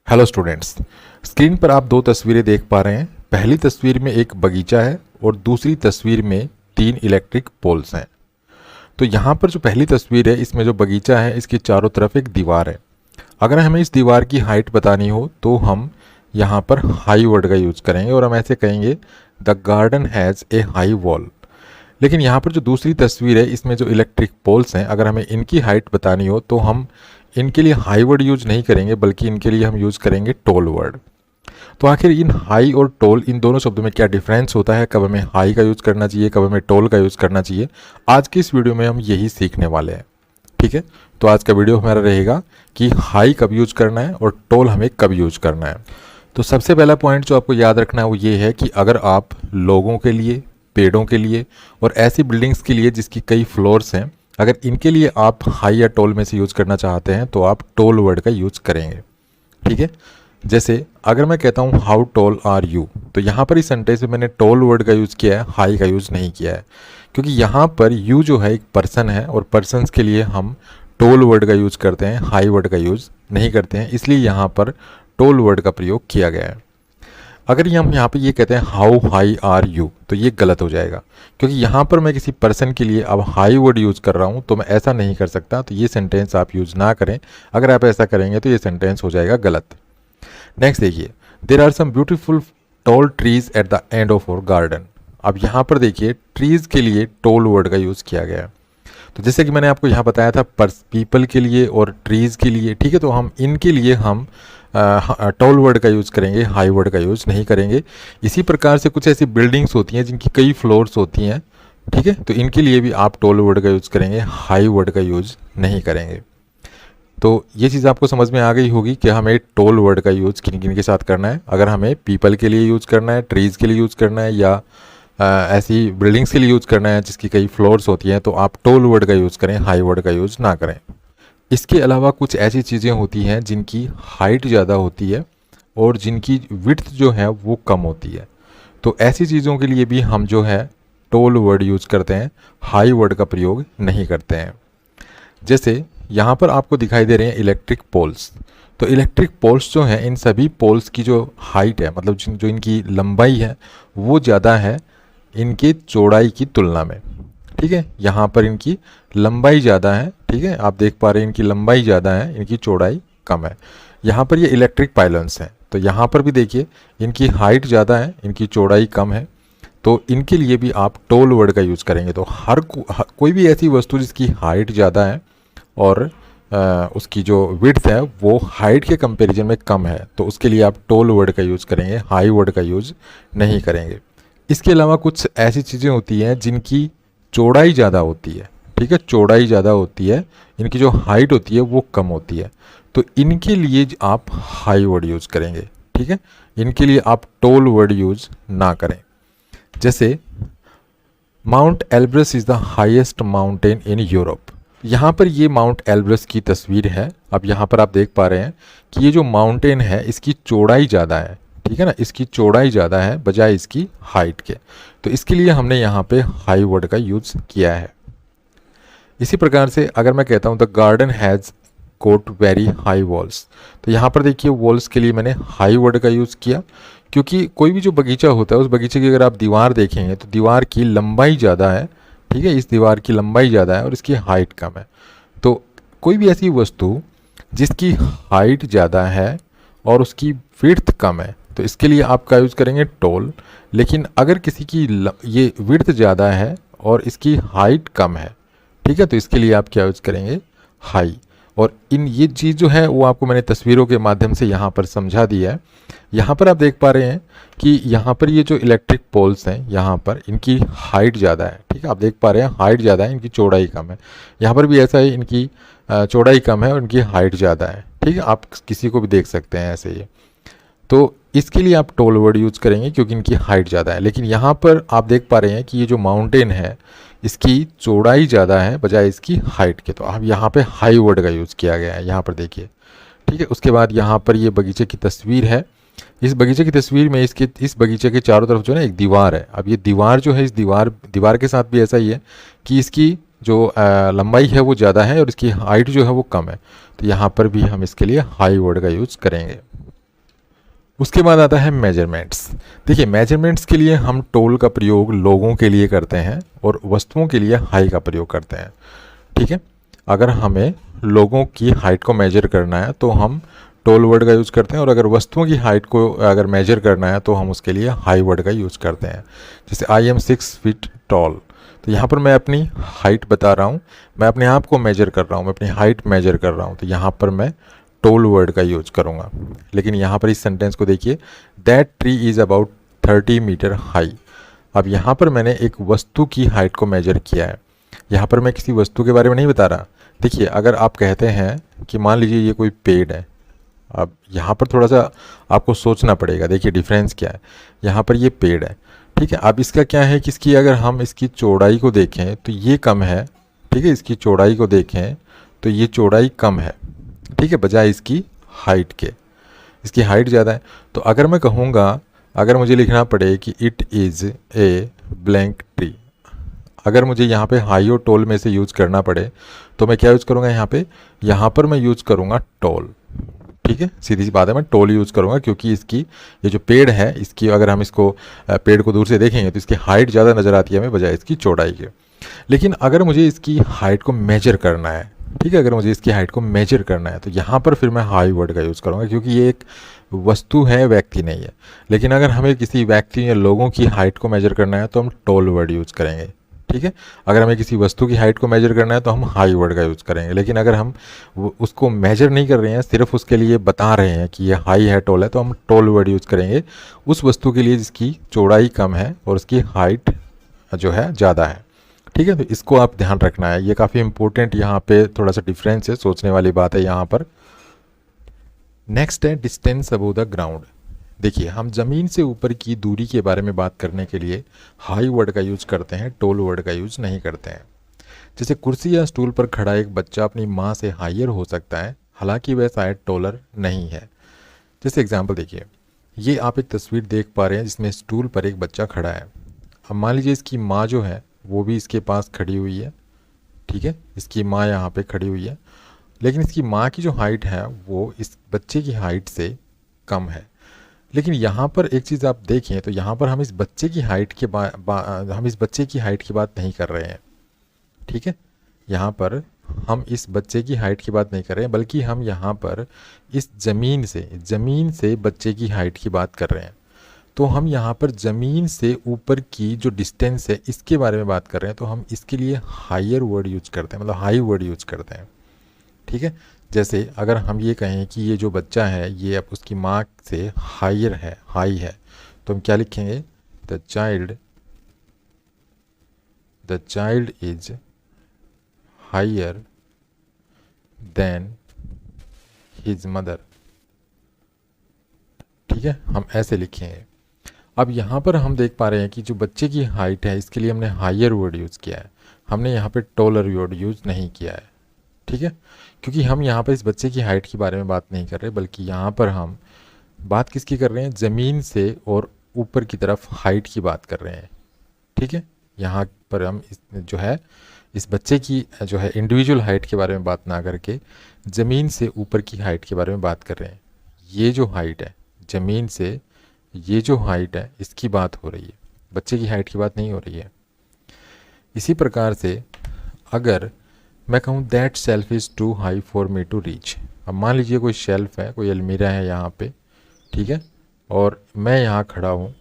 Hello students, screen पर आप दो तस्वीरें देख पा रहे हैं। पहली तस्वीर में एक बगीचा है और दूसरी तस्वीर में तीन इलेक्ट्रिक पोल्स हैं। तो यहाँ पर जो पहली तस्वीर है इसमें जो बगीचा है इसके चारों तरफ एक दीवार है। अगर हमें इस दीवार की हाइट बतानी हो तो हम यहाँ पर हाई वर्ड का यूज़ करेंगे और हम ऐसे कहेंगे the garden has a high wall. लेकिन यहाँ पर जो दूसरी तस्वीर है इसमें जो इलेक्ट्रिक पोल्स हैं, अगर हमें इनकी हाइट बतानी हो तो हम इनके लिए हाई वर्ड यूज नहीं करेंगे बल्कि इनके लिए हम यूज़ करेंगे टोल वर्ड। तो आखिर इन हाई और टोल इन दोनों शब्दों में क्या डिफरेंस होता है, कब हमें हाई का यूज़ करना चाहिए, कब हमें टोल का यूज़ करना चाहिए, आज की इस वीडियो में हम यही सीखने वाले हैं। ठीक है, तो आज का वीडियो हमारा रहेगा कि हाई कब यूज करना है और टोल हमें कब यूज करना है। तो सबसे पहला पॉइंट जो आपको याद रखना है वो ये है कि अगर आप लोगों के लिए, पेड़ों के लिए और ऐसी बिल्डिंग्स के लिए जिसकी कई फ्लोर्स हैं, अगर इनके लिए आप हाई या टोल में से यूज़ करना चाहते हैं तो आप टोल वर्ड का यूज़ करेंगे। ठीक है, जैसे अगर मैं कहता हूँ हाउ टोल आर यू, तो यहाँ पर इस सेंटेंस में मैंने टोल वर्ड का यूज़ किया है, हाई का यूज़ नहीं किया है, क्योंकि यहाँ पर यू जो है एक पर्सन है और पर्सन्स के लिए हम टोल वर्ड का यूज़ करते हैं, हाई वर्ड का यूज़ नहीं करते हैं, इसलिए यहाँ पर टोल वर्ड का प्रयोग किया गया है। अगर हम यहाँ पे ये कहते हैं हाउ हाई आर यू तो ये गलत हो जाएगा, क्योंकि यहाँ पर मैं किसी पर्सन के लिए अब हाई वर्ड यूज़ कर रहा हूँ तो मैं ऐसा नहीं कर सकता। तो ये सेंटेंस आप यूज़ ना करें। अगर आप ऐसा करेंगे तो ये सेंटेंस हो जाएगा गलत। नेक्स्ट देखिए, there are some beautiful tall trees at the end of our garden. अब यहाँ पर देखिए ट्रीज के लिए टोल वर्ड का यूज़ किया गया है। तो जैसे कि मैंने आपको यहाँ बताया था पीपल के लिए और ट्रीज़ के लिए, ठीक है, तो हम इनके लिए हम टॉल वर्ड का यूज़ करेंगे, हाई वर्ड का यूज़ नहीं करेंगे। इसी प्रकार से कुछ ऐसी बिल्डिंग्स होती हैं जिनकी कई फ्लोर्स होती हैं, ठीक है, तो इनके लिए भी आप टॉल वर्ड का यूज़ करेंगे, हाई वर्ड का यूज़ नहीं करेंगे। तो ये चीज़ आपको समझ में आ गई होगी कि हमें टोल वर्ड का यूज़ किन किन के साथ करना है। अगर हमें पीपल के लिए यूज़ करना है, ट्रीज़ के लिए यूज़ करना है या ऐसी बिल्डिंग्स के लिए यूज़ करना है जिसकी कई फ्लोर्स होती हैं, तो आप टोल वर्ड का यूज़ करें, हाई वर्ड का यूज़ ना करें। इसके अलावा कुछ ऐसी चीज़ें होती हैं जिनकी हाइट ज़्यादा होती है और जिनकी विड्थ जो है वो कम होती है, तो ऐसी चीज़ों के लिए भी हम जो है टोल वर्ड यूज़ करते हैं, हाई वर्ड का प्रयोग नहीं करते हैं। जैसे यहाँ पर आपको दिखाई दे रहे हैं इलेक्ट्रिक पोल्स। तो इलेक्ट्रिक पोल्स जो हैं, इन सभी पोल्स की जो हाइट है, मतलब जो इनकी लंबाई है वो ज़्यादा है इनके चौड़ाई की तुलना में। ठीक है, यहाँ पर इनकी लंबाई ज़्यादा है, ठीक है, आप देख पा रहे हैं इनकी लंबाई ज़्यादा है, इनकी चौड़ाई कम है। यहाँ पर ये इलेक्ट्रिक पाइलन्स हैं, तो यहाँ पर भी देखिए इनकी हाइट ज़्यादा है, इनकी चौड़ाई कम है, तो इनके लिए भी आप टोल वर्ड का यूज़ करेंगे। तो कोई भी ऐसी वस्तु जिसकी हाइट ज़्यादा है और उसकी जो विड्थ है वो हाइट के कंपैरिजन में कम है, तो उसके लिए आप टोल वर्ड का यूज़ करेंगे, हाई वर्ड का यूज़ नहीं करेंगे। इसके अलावा कुछ ऐसी चीज़ें होती हैं जिनकी चौड़ाई ज़्यादा होती है, ठीक है, चौड़ाई ज़्यादा होती है, इनकी जो हाइट होती है वो कम होती है, तो इनके लिए आप हाई वर्ड यूज़ करेंगे। ठीक है, इनके लिए आप टोल वर्ड यूज़ ना करें। जैसे mount Elbrus is the highest mountain in Europe. यहाँ पर ये माउंट एल्ब्रस की तस्वीर है। अब यहाँ पर आप देख पा रहे हैं कि ये जो माउंटेन है इसकी चौड़ाई ज़्यादा है, ठीक है ना, इसकी चौड़ाई ज़्यादा है बजाय इसकी हाइट के, तो इसके लिए हमने यहाँ पे हाई वर्ड का यूज़ किया है। इसी प्रकार से अगर मैं कहता हूँ the garden has got very high walls, तो यहाँ पर देखिए वॉल्स के लिए मैंने हाई वर्ड का यूज़ किया, क्योंकि कोई भी जो बगीचा होता है उस बगीचे की अगर आप दीवार देखेंगे तो दीवार की लंबाई ज़्यादा है, ठीक है, इस दीवार की लंबाई ज़्यादा है और इसकी हाइट कम है। तो कोई भी ऐसी वस्तु जिसकी हाइट ज़्यादा है और उसकी विड्थ कम है, तो इसके लिए आप क्या यूज़ करेंगे, टोल। लेकिन अगर किसी की ये विड्थ ज़्यादा है और इसकी हाइट कम है, ठीक है, तो इसके लिए आप क्या यूज़ करेंगे, हाई। और ये चीज़ जो है वो आपको मैंने तस्वीरों के माध्यम से यहाँ पर समझा दिया है। यहाँ पर आप देख पा रहे हैं कि यहाँ पर ये जो इलेक्ट्रिक पोल्स हैं यहाँ पर इनकी हाइट ज़्यादा है, ठीक है, आप देख पा रहे हैं हाइट ज़्यादा है, इनकी चौड़ाई कम है। यहाँ पर भी ऐसा है, इनकी चौड़ाई कम है और इनकी हाइट ज़्यादा है, ठीक है, आप किसी को भी देख सकते हैं ऐसे ही। तो इसके लिए आप टोल वर्ड यूज़ करेंगे क्योंकि इनकी हाइट ज़्यादा है। लेकिन यहाँ पर आप देख पा रहे हैं कि ये जो माउंटेन है इसकी चौड़ाई ज़्यादा है बजाय इसकी हाइट के, तो अब यहाँ पे हाई वर्ड का यूज़ किया गया है, यहाँ पर देखिए, ठीक है। उसके बाद यहाँ पर ये बगीचे की तस्वीर है। इस बगीचे की तस्वीर में इस बगीचे के चारों तरफ जो है ना एक दीवार है। अब ये दीवार जो है, इस दीवार के साथ भी ऐसा ही है कि इसकी जो लंबाई है वो ज़्यादा है और इसकी हाइट जो है वो कम है, तो यहाँ पर भी हम इसके लिए हाई वर्ड का यूज़ करेंगे। उसके बाद आता है मेजरमेंट्स। देखिए मेजरमेंट्स के लिए हम टोल का प्रयोग लोगों के लिए करते हैं और वस्तुओं के लिए हाई का प्रयोग करते हैं। ठीक है, अगर हमें लोगों की हाइट को मेजर करना है तो हम टोल वर्ड का यूज़ करते हैं, और अगर वस्तुओं की हाइट को अगर मेजर करना है तो हम उसके लिए हाई वर्ड का यूज़ करते हैं। जैसे आई एम 6 फीट टॉल, तो यहाँ पर मैं अपनी हाइट बता रहा हूँ, मैं अपने आप को मेजर कर रहा हूँ, मैं अपनी हाइट मेजर कर रहा हूँ, तो यहाँ पर मैं टोल वर्ड का यूज करूँगा। लेकिन यहाँ पर इस सेंटेंस को देखिए, that tree is about 30 meter high. अब यहाँ पर मैंने एक वस्तु की हाइट को मेजर किया है, यहाँ पर मैं किसी वस्तु के बारे में नहीं बता रहा। देखिए अगर आप कहते हैं कि मान लीजिए ये कोई पेड़ है, अब यहाँ पर थोड़ा सा आपको सोचना पड़ेगा। देखिए डिफरेंस क्या है, यहाँ पर ये पेड़ है, ठीक है। अब इसका क्या है कि इसकी अगर हम इसकी चौड़ाई को देखें तो ये कम है, ठीक है। इसकी चौड़ाई को देखें तो ये चौड़ाई कम है, ठीक है, बजाय इसकी हाइट के। इसकी हाइट ज़्यादा है। तो अगर मैं कहूँगा, अगर मुझे लिखना पड़े कि it is a blank tree, अगर मुझे यहाँ पे हाई और टोल में से यूज़ करना पड़े तो मैं क्या यूज़ करूँगा यहाँ पर मैं यूज़ करूँगा टोल। ठीक है, सीधी सी बात है, मैं टोल यूज़ करूँगा क्योंकि इसकी ये जो पेड़ है इसकी अगर हम इसको पेड़ को दूर से देखेंगे तो इसकी हाइट ज़्यादा नज़र आती है हमें बजाय इसकी चौड़ाई के। लेकिन अगर मुझे इसकी हाइट को मेजर करना है, ठीक है, अगर मुझे इसकी हाइट को मेजर करना है तो यहाँ पर फिर मैं हाई वर्ड का यूज़ करूँगा क्योंकि ये एक वस्तु है, व्यक्ति नहीं है। लेकिन अगर हमें किसी व्यक्ति या लोगों की हाइट को मेजर करना है तो हम टोल वर्ड यूज़ करेंगे। ठीक है, अगर हमें किसी वस्तु की हाइट को मेजर करना है तो हम हाई वर्ड का यूज़ करेंगे। लेकिन अगर हम उसको मेजर नहीं कर रहे हैं, सिर्फ उसके लिए बता रहे हैं कि ये हाई है, टोल है, तो हम टोल वर्ड यूज़ करेंगे उस वस्तु के लिए जिसकी चौड़ाई कम है और उसकी हाइट जो है ज़्यादा है। ठीक है, तो इसको आप ध्यान रखना है, ये काफ़ी इंपॉर्टेंट यहाँ पे थोड़ा सा डिफरेंस है, सोचने वाली बात है यहाँ पर। नेक्स्ट है डिस्टेंस अबव द ग्राउंड। देखिए हम ज़मीन से ऊपर की दूरी के बारे में बात करने के लिए हाई वर्ड का यूज़ करते हैं, टोल वर्ड का यूज़ नहीं करते हैं। जैसे कुर्सी या स्टूल पर खड़ा एक बच्चा अपनी माँ से हायर हो सकता है, हालांकि वह शायद टोलर नहीं है। जैसे एग्जाम्पल देखिए, ये आप एक तस्वीर देख पा रहे हैं जिसमें स्टूल पर एक बच्चा खड़ा है। अब मान लीजिए इसकी माँ जो है वो भी इसके पास खड़ी हुई है, ठीक है, इसकी माँ यहाँ पे खड़ी हुई है, लेकिन इसकी माँ की जो हाइट है वो इस बच्चे की हाइट से कम है। लेकिन यहाँ पर एक चीज़ आप देखें तो यहाँ पर हम इस बच्चे की हाइट के हम इस बच्चे की हाइट की बात नहीं कर रहे हैं, ठीक है, यहाँ पर हम इस बच्चे की हाइट की बात नहीं कर रहे हैं, बल्कि हम यहाँ पर इस ज़मीन से बच्चे की हाइट की बात कर रहे हैं। तो हम यहाँ पर ज़मीन से ऊपर की जो डिस्टेंस है इसके बारे में बात कर रहे हैं, तो हम इसके लिए हायर वर्ड यूज करते हैं, मतलब हाई वर्ड यूज करते हैं। ठीक है, जैसे अगर हम ये कहें कि ये जो बच्चा है ये अब उसकी माँ से हायर है, हाई है, तो हम क्या लिखेंगे, the child is higher than his mother. ठीक है, हम ऐसे लिखेंगे। अब यहाँ पर हम देख पा रहे हैं कि जो बच्चे की हाइट है इसके लिए हमने हायर वर्ड यूज़ किया है, हमने यहाँ पे टॉलर वर्ड यूज़ नहीं किया है। ठीक है, क्योंकि हम यहाँ पर इस बच्चे की हाइट के बारे में बात नहीं कर रहे, बल्कि यहाँ पर हम बात किसकी कर रहे हैं, ज़मीन से और ऊपर की तरफ हाइट की बात कर रहे हैं। ठीक है, यहाँ पर हम इस बच्चे की जो है इंडिविजुअल हाइट के बारे में बात ना करके ज़मीन से ऊपर की हाइट के बारे में बात कर रहे हैं। ये जो हाइट है ज़मीन से, ये जो हाइट है इसकी बात हो रही है, बच्चे की हाइट की बात नहीं हो रही है। इसी प्रकार से अगर मैं कहूँ that shelf is too high for me to reach. अब मान लीजिए कोई शेल्फ है, कोई अलमीरा है यहाँ पे, ठीक है, और मैं यहाँ खड़ा हूँ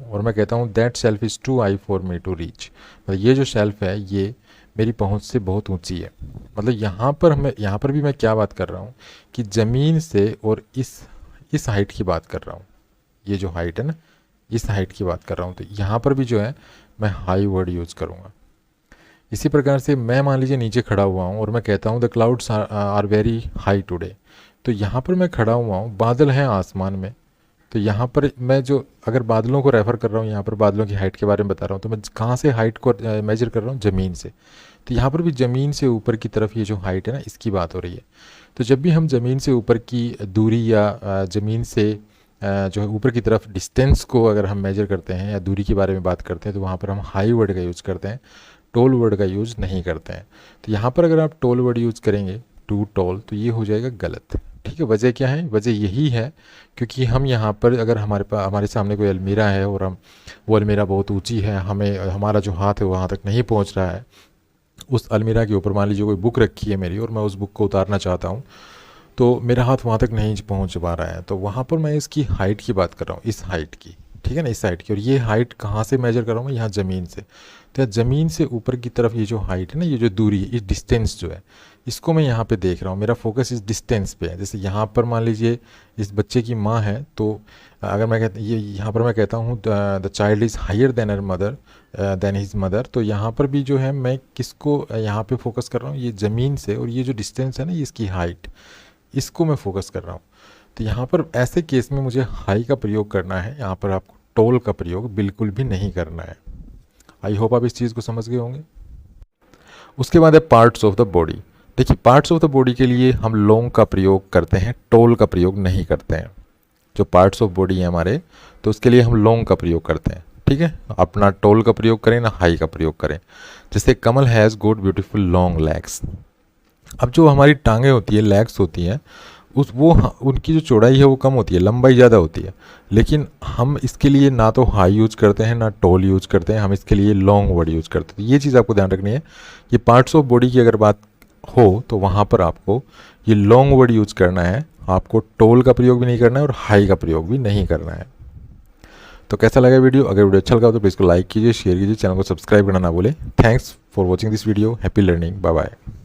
और मैं कहता हूँ that shelf is too high for me to reach, मतलब ये जो शेल्फ है ये मेरी पहुँच से बहुत ऊंची है। मतलब यहाँ पर भी मैं क्या बात कर रहा हूँ कि ज़मीन से और इस हाइट की बात कर रहा हूँ, ये जो हाइट है ना इस हाइट की बात कर रहा हूँ, तो यहाँ पर भी जो है मैं हाई वर्ड यूज़ करूँगा। इसी प्रकार से मैं मान लीजिए नीचे खड़ा हुआ हूँ और मैं कहता हूँ the clouds are very high today, तो यहाँ पर मैं खड़ा हुआ हूँ, बादल हैं आसमान में, तो यहाँ पर मैं जो अगर बादलों को रेफ़र कर रहा हूँ, यहाँ पर बादलों की हाइट के बारे में बता रहा हूँ, तो मैं कहाँ से हाइट को मेजर कर रहा हूँ, ज़मीन से। तो यहाँ पर भी ज़मीन से ऊपर की तरफ ये जो हाइट है ना इसकी बात हो रही है। तो जब भी हम ज़मीन से ऊपर की दूरी या ज़मीन से जो है ऊपर की तरफ डिस्टेंस को अगर हम मेजर करते हैं या दूरी के बारे में बात करते हैं तो वहाँ पर हम हाई वर्ड का यूज़ करते हैं, टोल वर्ड का यूज़ नहीं करते हैं। तो यहाँ पर अगर आप टोल वर्ड यूज़ करेंगे, टू टोल, तो ये हो जाएगा गलत। ठीक है, वजह क्या है? वजह यही है क्योंकि हम यहाँ पर अगर हमारे सामने कोई अलमीरा है और हम वो अलमीरा बहुत ऊंची है, हमें हमारा जो हाथ है वो वहाँ तक नहीं पहुँच रहा है, उस अलमीरा के ऊपर मान लीजिए कोई बुक रखी है मेरी और मैं उस बुक को उतारना चाहता हूँ, तो मेरा हाथ वहाँ तक नहीं पहुँच पा रहा है, तो वहाँ पर मैं इसकी हाइट की बात कर रहा हूँ, इस हाइट की, ठीक है ना, इस हाइट की। और ये हाइट कहाँ से मेजर कर रहा हूँ? यहाँ ज़मीन से। तो ज़मीन से ऊपर की तरफ ये जो हाइट है ना, ये जो दूरी है, ये डिस्टेंस जो है, इसको मैं यहाँ पे देख रहा हूँ। मेरा फोकस इस डिस्टेंस पे है। जैसे यहाँ पर मान लीजिए इस बच्चे की माँ है, तो अगर मैं कहता ये यहाँ पर मैं कहता हूँ the child is higher than her mother than his mother, तो यहाँ पर भी जो है मैं किसको यहाँ पे फोकस कर रहा हूँ? ये ज़मीन से, और ये जो डिस्टेंस है ना, ये इसकी हाइट, इसको मैं फोकस कर रहा हूँ। तो यहाँ पर ऐसे केस में मुझे हाई का प्रयोग करना है, यहाँ पर आपको टोल का प्रयोग बिल्कुल भी नहीं करना है। आई होप आप इस चीज़ को समझ गए होंगे। उसके बाद है पार्ट्स ऑफ द बॉडी। देखिए, पार्ट्स ऑफ द बॉडी के लिए हम लॉन्ग का प्रयोग करते हैं, टोल का प्रयोग नहीं करते हैं। जो पार्ट्स ऑफ बॉडी है हमारे, तो उसके लिए हम लॉन्ग का प्रयोग करते हैं, ठीक है। अपना टोल का प्रयोग करें ना हाई का प्रयोग करें। जैसे Kamal has got beautiful long legs. अब जो हमारी टांगें होती है, लेग्स होती हैं, उनकी जो चौड़ाई है वो कम होती है, लंबाई ज़्यादा होती है, लेकिन हम इसके लिए ना तो हाई यूज करते हैं ना टोल यूज करते हैं, हम इसके लिए लॉन्ग वर्ड यूज करते हैं। तो ये चीज़ आपको ध्यान रखनी है। ये पार्ट्स ऑफ बॉडी की अगर बात हो तो वहाँ पर आपको ये लॉन्ग वर्ड यूज करना है, आपको टोल का प्रयोग भी नहीं करना है और हाई का प्रयोग भी नहीं करना है। तो कैसा लगा वीडियो? अगर वीडियो अच्छा लगा तो प्लीज़ को लाइक कीजिए, शेयर कीजिए, चैनल को सब्सक्राइब करना ना भूलें। Thanks for watching this video. Happy learning. Bye bye.